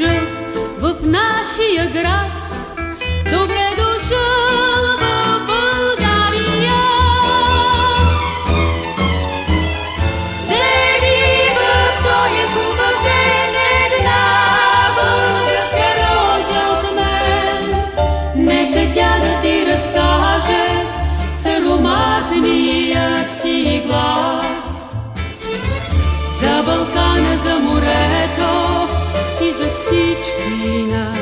дошъл в нашия град, добре дошъл в България. Вземи в този хубав ден една българска роза от мен. Нека тя да ти разкаже с ароматния си глас за Балкана, за морето и за всички нас,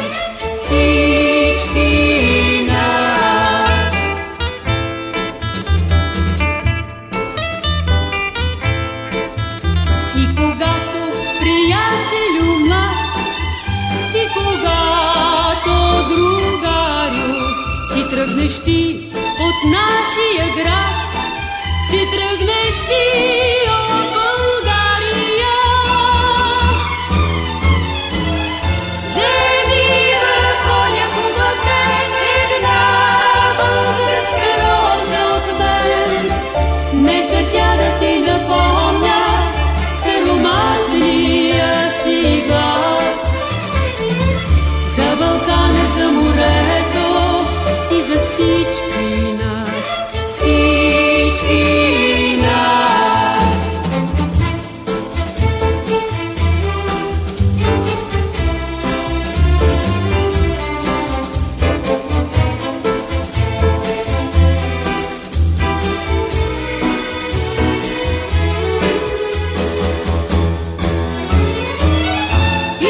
всички нас. И когато, приятелю млад, и когато, другарю, си тръгнеш ти от нашия град, си тръгнеш ти от България. Вземи в оня хубав ден една българска роза от мен. Нека тя да ти напомня с ароматния си глас за Балкана, за морето и за всички нас, всички нас. И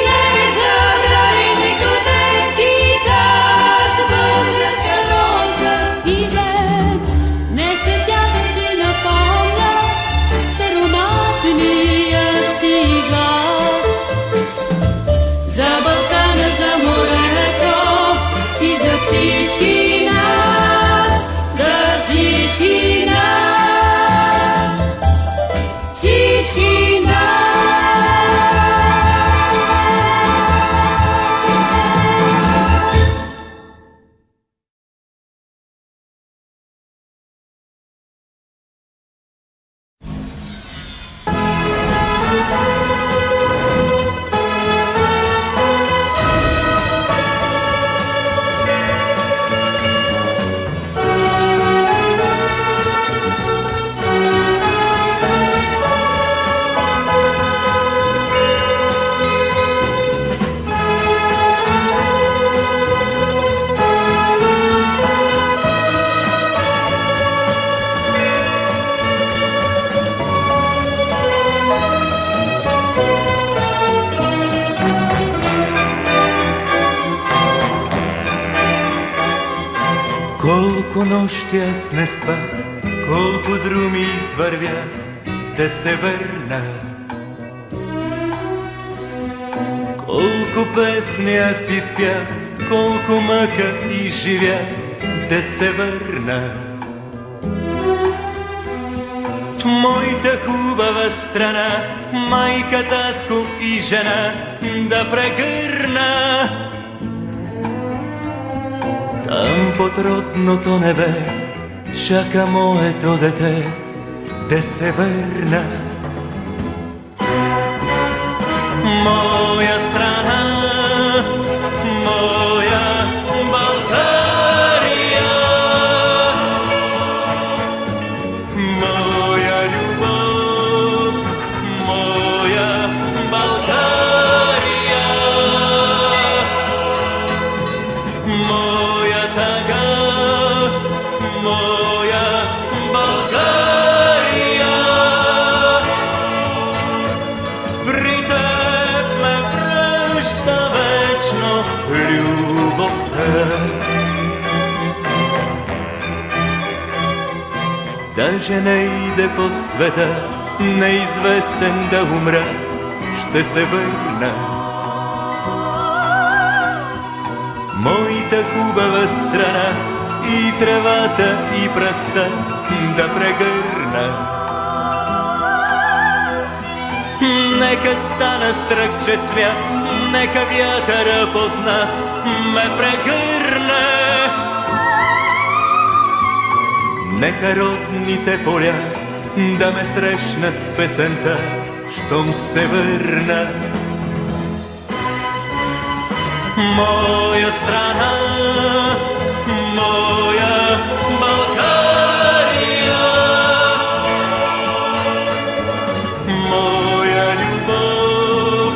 не забравяй никъде ти тази българска роза и мен. Нека тя да ти напомня с ароматния си глас за Балкана, за морето и за всички нас, за всички нас, всички нас. Колко нощи аз не спах, колко друми извървя да се върна. Колко песни аз изпях, колко мъка изживях да се върна. Моята хубава страна, майка, татко и жена да прегърна. Там под родното небе чака моето дете да се върна. Моя страна, моя България, моя любов, моя България, моя тъга, моя България. При теб ме връща вечно любовта. Даже не иде по света, неизвестен да умра, ще се върна. Моята хубава страна, и тревата, и пръста да прегърна. Нека стана стръкче цвят, нека вятъра познат ме прегърне. Нека родните поля да ме срещнат с песента, щом се върна. Моя страна, моя България, моя любов,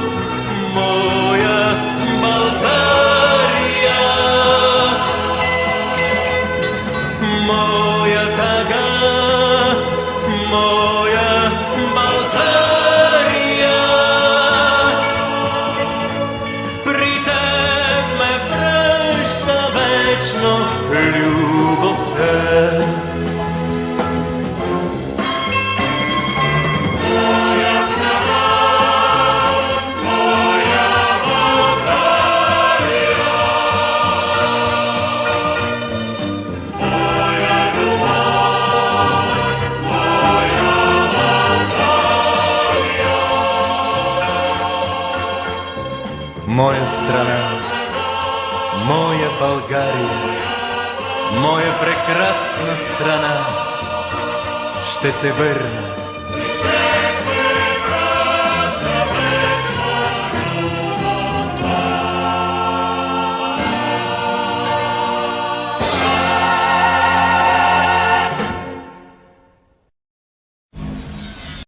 моя България, моя тъга, моя България. При теб ме връща вечно любовта. Моя страна, моя България, моя прекрасна страна, ще се върна